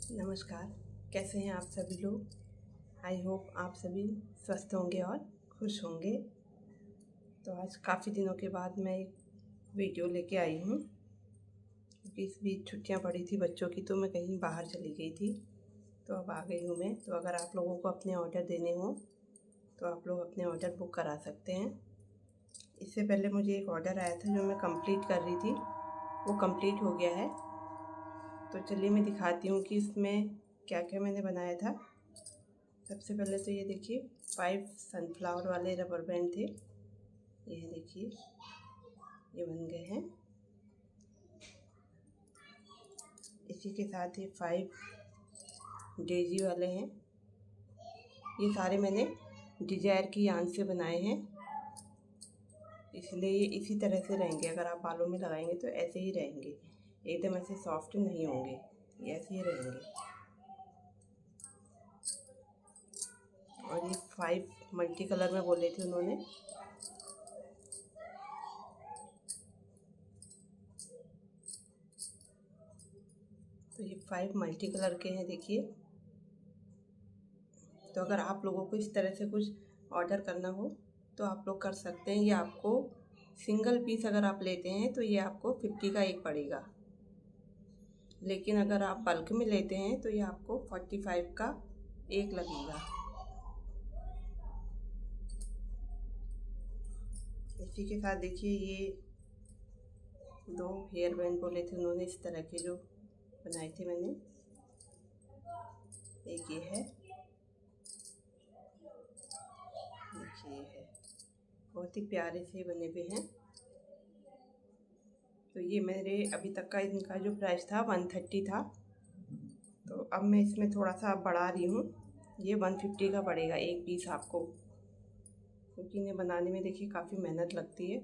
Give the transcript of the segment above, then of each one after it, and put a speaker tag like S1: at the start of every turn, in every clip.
S1: नमस्कार। कैसे हैं आप सभी लोग। आई होप आप सभी स्वस्थ होंगे और खुश होंगे। तो आज काफ़ी दिनों के बाद मैं एक वीडियो लेके आई हूँ, क्योंकि इस बीच छुट्टियाँ पड़ी थी बच्चों की, तो मैं कहीं बाहर चली गई थी, तो अब आ गई हूँ मैं। तो अगर आप लोगों को अपने ऑर्डर देने हो तो आप लोग अपने ऑर्डर बुक करा सकते हैं। इससे पहले मुझे एक ऑर्डर आया था जो मैं कंप्लीट कर रही थी, वो कंप्लीट हो गया है। तो चलिए मैं दिखाती हूँ कि इसमें क्या क्या मैंने बनाया था। सबसे पहले तो ये देखिए 5 सनफ्लावर वाले रबर बैंड थे, ये देखिए ये बन गए हैं। इसी के साथ ये 5 डेजी वाले हैं। ये सारे मैंने डिजायर की यान से बनाए हैं, इसलिए ये इसी तरह से रहेंगे। अगर आप बालों में लगाएंगे तो ऐसे ही रहेंगे, एकदम ऐसे सॉफ्ट नहीं होंगे, ये ऐसे ही रहेंगे। और ये 5 मल्टी कलर में बोले थे उन्होंने। तो ये 5 मल्टी कलर के हैं, देखिए। तो अगर आप लोगों को इस तरह से कुछ ऑर्डर करना हो तो आप लोग कर सकते हैं। ये आपको सिंगल पीस अगर आप लेते हैं तो ये आपको 50 का एक पड़ेगा, लेकिन अगर आप बल्क में लेते हैं तो ये आपको 45 का एक लगेगा। इसी के साथ देखिए ये 2 हेयर बैंड बोले थे उन्होंने, इस तरह के जो बनाए थे मैंने। एक ये है, देखिए ये है, बहुत ही प्यारे से बने हुए हैं। तो ये मेरे अभी तक का इनका जो प्राइस था 130 था, तो अब मैं इसमें थोड़ा सा बढ़ा रही हूँ। ये 150 का पड़ेगा एक पीस आपको, क्योंकि इन्हें बनाने में देखिए काफ़ी मेहनत लगती है।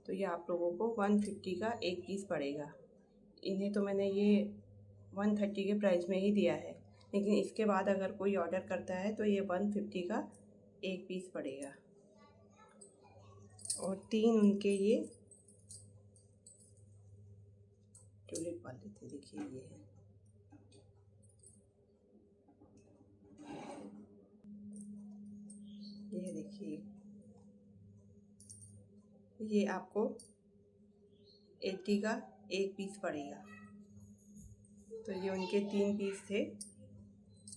S1: तो ये आप लोगों को 150 का एक पीस पड़ेगा। इन्हें तो मैंने ये 130 के प्राइस में ही दिया है, लेकिन इसके बाद अगर कोई ऑर्डर करता है तो ये 150 का एक पीस पड़ेगा। और 3 उनके ये ट्यूलिप वाले थे, देखिए ये है। ये देखिए ये आपको 80 का एक पीस पड़ेगा। तो ये उनके 3 पीस थे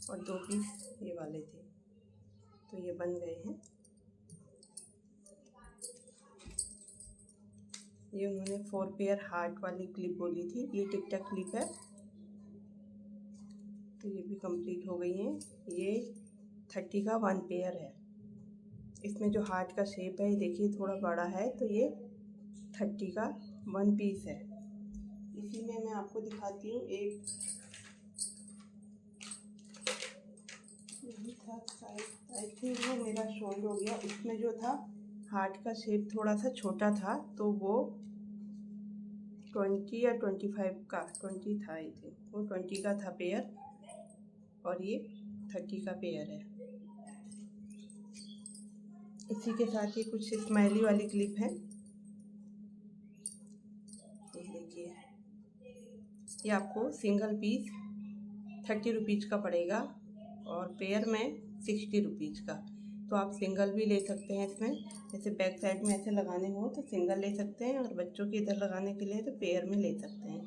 S1: और 2 पीस ये वाले थे, तो ये बन गए हैं। ये उन्होंने 4 पेयर हार्ट वाली क्लिप बोली थी, ये टिक टक क्लिप है, तो ये भी कंप्लीट हो गई हैं। ये 30 का 1 पेयर है। इसमें जो हार्ट का शेप है ये देखिए थोड़ा बड़ा है, तो ये 30 का 1 पीस है। इसी में मैं आपको दिखाती हूँ एक यही था साइज, आई थिंक वो मेरा शोल्ड हो गया। उसमें जो था हार्ट का शेप थोड़ा सा छोटा था, तो वो 20 या 25 का 20 था, आई थिंक वो 20 का था पेयर, और ये 30 का पेयर है। इसी के साथ ये कुछ स्माइली वाली क्लिप है, ये देखिए। ये आपको सिंगल पीस 30 रुपीज़ का पड़ेगा और पेयर में 60 रुपीज़ का। तो आप सिंगल भी ले सकते हैं इसमें, जैसे बैक साइड में ऐसे लगाने हो तो सिंगल ले सकते हैं, और बच्चों के इधर लगाने के लिए तो पेयर में ले सकते हैं।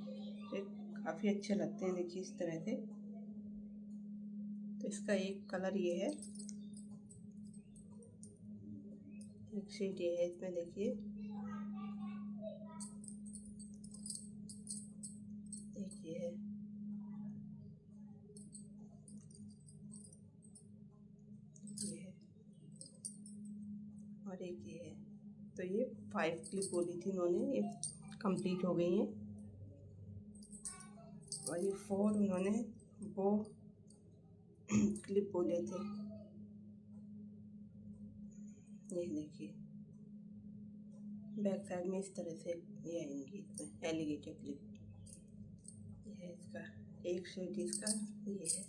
S1: तो काफ़ी अच्छे लगते हैं, देखिए इस तरह से। तो इसका एक कलर ये है, एक शेड ये है इसमें, देखिए एक ये है, ये है, और एक ये है। तो ये 5 क्लिप बोली थी उन्होंने, ये कंप्लीट हो गई हैं। और ये 4 उन्होंने वो क्लिप बोले थे, ये देखिए बैक साइड में इस तरह से ये आएंगी, इसमें एलिगेटर क्लिप। ये है इसका एक शेड, इसका ये है।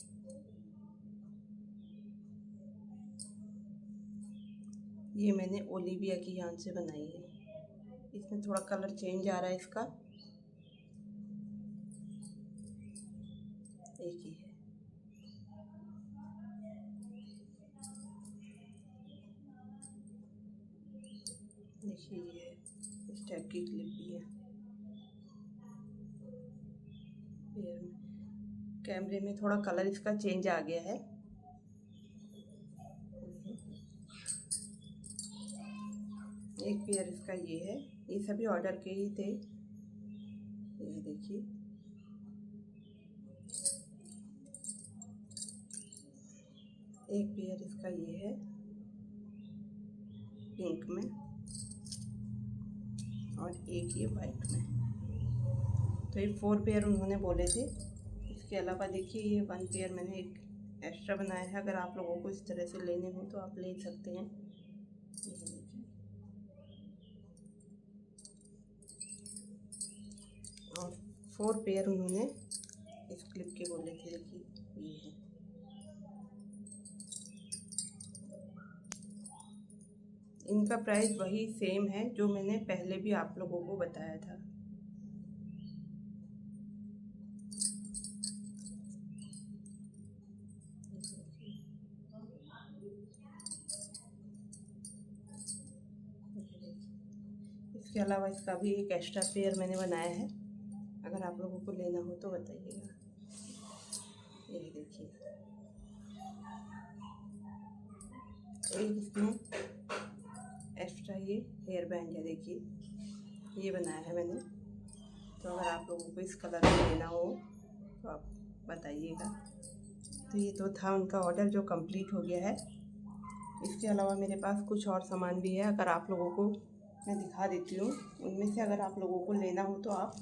S1: ये मैंने ओलिविया की यान से बनाई है। इसमें थोड़ा कलर चेंज आ रहा है इसका। एक ही है। देखिए ये इस टाइप की क्लिप भी है। कैमरे में थोड़ा कलर इसका चेंज आ गया है। एक पेयर इसका ये है, ये सभी ऑर्डर के ही थे। ये देखिए एक पेयर इसका ये है पिंक में और एक ये वाइट में। तो ये 4 पेयर उन्होंने बोले थे। इसके अलावा देखिए ये 1 पेयर मैंने एक एक्स्ट्रा बनाया है। अगर आप लोगों को इस तरह से लेने हो तो आप ले सकते हैं। ये देखिए और 4 पेयर उन्होंने इस क्लिप के बोले थे। देखिए ये है। इनका प्राइस वही सेम है जो मैंने पहले भी आप लोगों को बताया था। इसके अलावा इसका भी एक एक्स्ट्रा पेयर मैंने बनाया है। अगर आप लोगों को लेना हो तो बताइएगा। ये देखिए एक इसमें एक्स्ट्रा ये हेयर बैंड है। देखिए ये बनाया है मैंने। तो अगर आप लोगों को इस कलर में लेना हो तो आप बताइएगा। तो ये तो था उनका ऑर्डर जो कंप्लीट हो गया है। इसके अलावा मेरे पास कुछ और सामान भी है। अगर आप लोगों को मैं दिखा देती हूँ। उनमें से अगर आप लोगों को लेना हो तो आप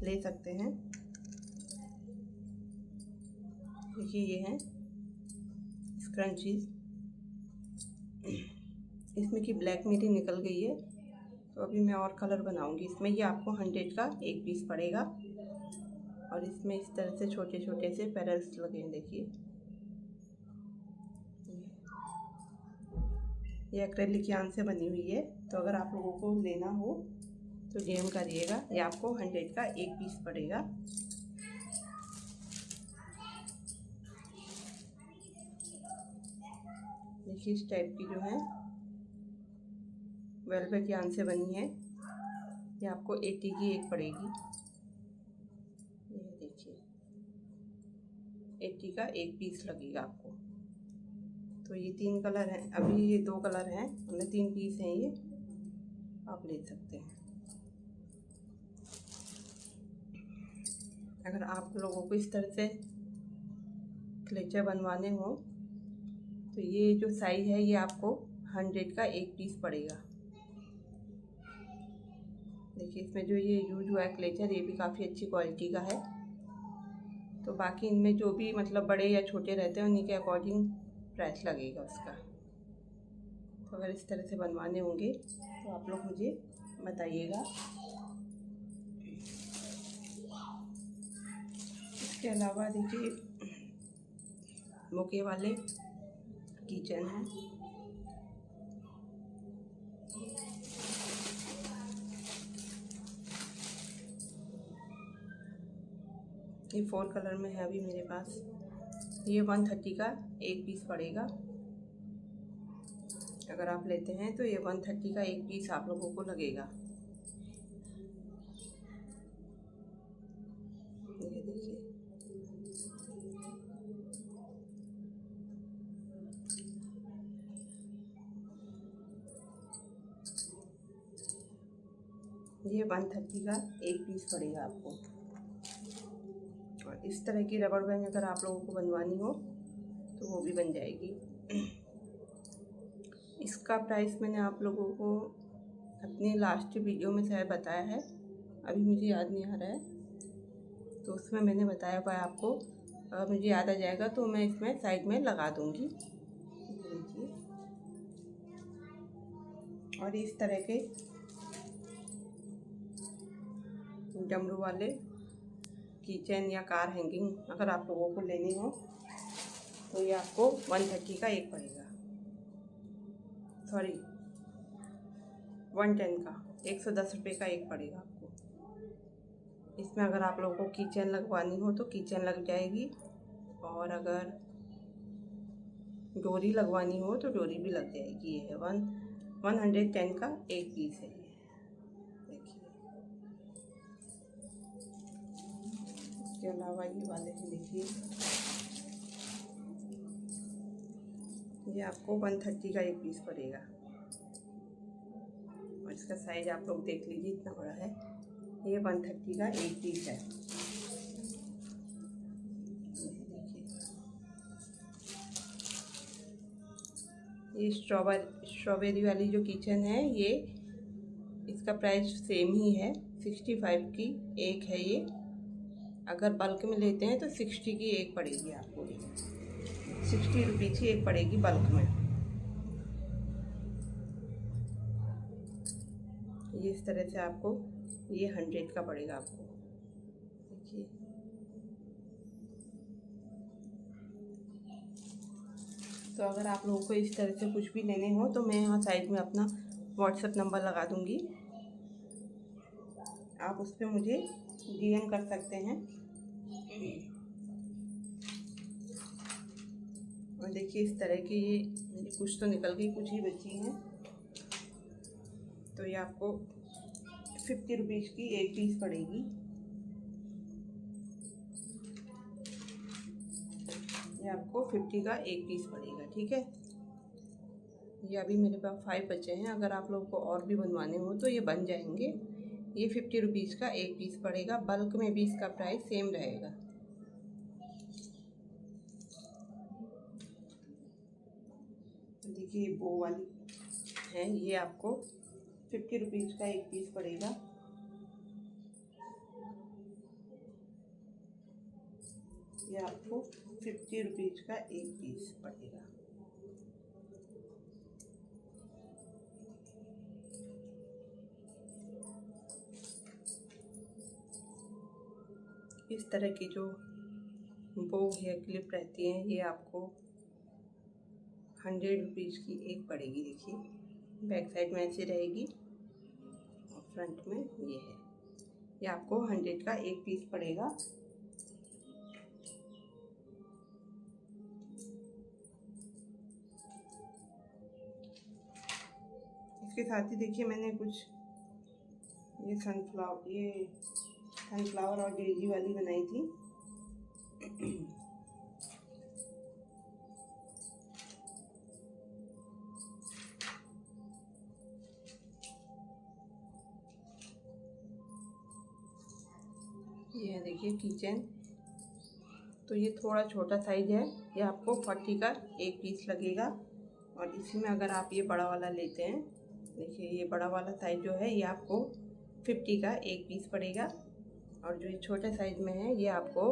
S1: ले सकते हैं। देखिए ये हैं स्क्रंचीज। इसमें की ब्लैक मेरी निकल गई है तो अभी मैं और कलर बनाऊंगी इसमें। ये आपको 100 का एक पीस पड़ेगा और इसमें इस तरह से छोटे छोटे से पेरल्स लगे हैं। देखिए ये एक्रेलिक यार्न से बनी हुई है। तो अगर आप लोगों को लेना हो तो डीएम करिएगा। ये आपको 100 का एक पीस पड़ेगा। देखिए इस टाइप की जो है वेलवेट यार्न से बनी है। ये आपको 80 की एक पड़ेगी। ये देखिए 80 का एक पीस लगेगा आपको। तो ये 3 कलर हैं। अभी ये 2 कलर हैं, मतलब 3 पीस हैं। ये आप ले सकते हैं। अगर आप लोगों को इस तरह से क्लेचर बनवाने हो तो ये जो साइज है ये आपको 100 का एक पीस पड़ेगा। देखिए इसमें जो ये यूज हुआ है क्लेचर ये भी काफ़ी अच्छी क्वालिटी का है। तो बाकी इनमें जो भी मतलब बड़े या छोटे रहते हैं उन्हीं के अकॉर्डिंग प्राइस लगेगा उसका। तो अगर इस तरह से बनवाने होंगे तो आप लोग मुझे बताइएगा। इसके अलावा देखिए बुके वाले किचन है। ये 4 कलर में है अभी मेरे पास। ये 130 का एक पीस पड़ेगा। अगर आप लेते हैं तो ये 130 का एक पीस आप लोगों को लगेगा। ये देखिए ये 130 का एक पीस पड़ेगा आपको। और इस तरह की रबड़ बैंड अगर आप लोगों को बनवानी हो तो वो भी बन जाएगी। इसका प्राइस मैंने आप लोगों को अपनी लास्ट वीडियो में शायद बताया है, अभी मुझे याद नहीं आ रहा है। तो उसमें मैंने बताया हुआ है आपको। अगर मुझे याद आ जाएगा तो मैं इसमें साइड में लगा दूँगी। देखिए और इस तरह के डमरू वाले किचन या कार हैंगिंग अगर आप लोगों को लेनी हो तो ये आपको 130 का एक पड़ेगा। सॉरी 110 का 110 रुपये का एक पड़ेगा आपको। इसमें अगर आप लोगों को किचन लगवानी हो तो किचन लग जाएगी और अगर डोरी लगवानी हो तो डोरी भी लग जाएगी। ये है 110 का एक पीस है। ये देखिए, इसके अलावा ये वाले हैं, देखिए ये आपको 130 का एक पीस पड़ेगा। और इसका साइज आप लोग देख लीजिए, इतना बड़ा है। ये 130 का एक पीस है। ये स्ट्रॉबेरी वाली जो किचन है, ये इसका प्राइस सेम ही है, 65 की एक है ये। अगर बल्क में लेते हैं तो 60 की एक पड़ेगी आपको। 60 रुपीज़ की एक पड़ेगी बल्क में। ये इस तरह से आपको ये 100 का पड़ेगा आपको। देखिए, तो अगर आप लोगों को इस तरह से कुछ भी लेने हो तो मैं यहाँ साइड में अपना व्हाट्सएप नंबर लगा दूँगी, आप उस पर मुझे DM कर सकते हैं। और देखिए, इस तरह की ये मेरी कुछ तो निकल गई, कुछ ही बची हैं। तो ये आपको 50 रुपीज़ की एक पीस पड़ेगी। ये आपको 50 का एक पीस पड़ेगा, ठीक है। ये अभी मेरे पास 5 बचे हैं। अगर आप लोगों को और भी बनवाने हो तो ये बन जाएंगे। ये 50 रुपीज़ का एक पीस पड़ेगा। बल्क में भी इसका प्राइस सेम रहेगा। देखिए, वो वाली है, ये आपको 50 रुपीज़ का एक पीस पड़ेगा। ये आपको 50 रुपीज़ का एक पीस पड़ेगा। इस तरह की जो बो हेयर क्लिप रहती हैं, ये आपको 100 रुपीज़ की एक पड़ेगी। देखिए, बैक साइड में ऐसे रहेगी और फ्रंट में ये है। ये आपको 100 का एक पीस पड़ेगा। इसके साथ ही देखिए, मैंने कुछ ये सनफ्लावर और डेजी वाली बनाई थी। ये देखिए किचन, तो ये थोड़ा छोटा साइज है। ये आपको 40 का एक पीस लगेगा। और इसी में अगर आप ये बड़ा वाला लेते हैं, देखिए ये बड़ा वाला साइज जो है, ये आपको 50 का एक पीस पड़ेगा। और जो ये छोटे साइज में है, ये आपको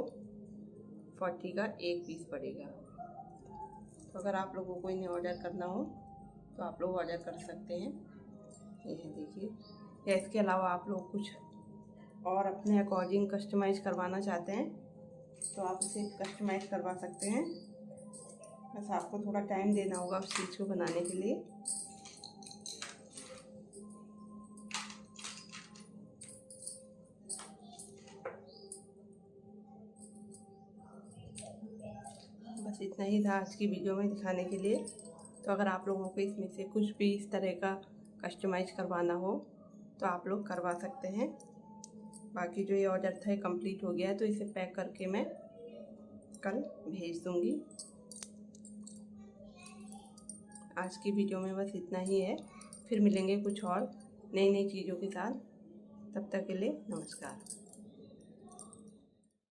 S1: 40 का एक पीस पड़ेगा। तो अगर आप लोगों को इन्हें ऑर्डर करना हो तो आप लोग ऑर्डर कर सकते हैं। ये है, देखिए। या इसके अलावा आप लोग कुछ और अपने अकॉर्डिंग कस्टमाइज़ करवाना चाहते हैं तो आप इसे कस्टमाइज़ करवा सकते हैं। बस आपको थोड़ा टाइम देना होगा उस चीज़ को बनाने के लिए। बस इतना ही था आज की वीडियो में दिखाने के लिए। तो अगर आप लोगों को इसमें से कुछ भी इस तरह का कस्टमाइज़ करवाना हो तो आप लोग करवा सकते हैं। बाकी जो ये ऑर्डर था कंप्लीट हो गया है, तो इसे पैक करके मैं कल भेज दूँगी। आज की वीडियो में बस इतना ही है। फिर मिलेंगे कुछ और नई चीज़ों के साथ। तब तक के लिए नमस्कार।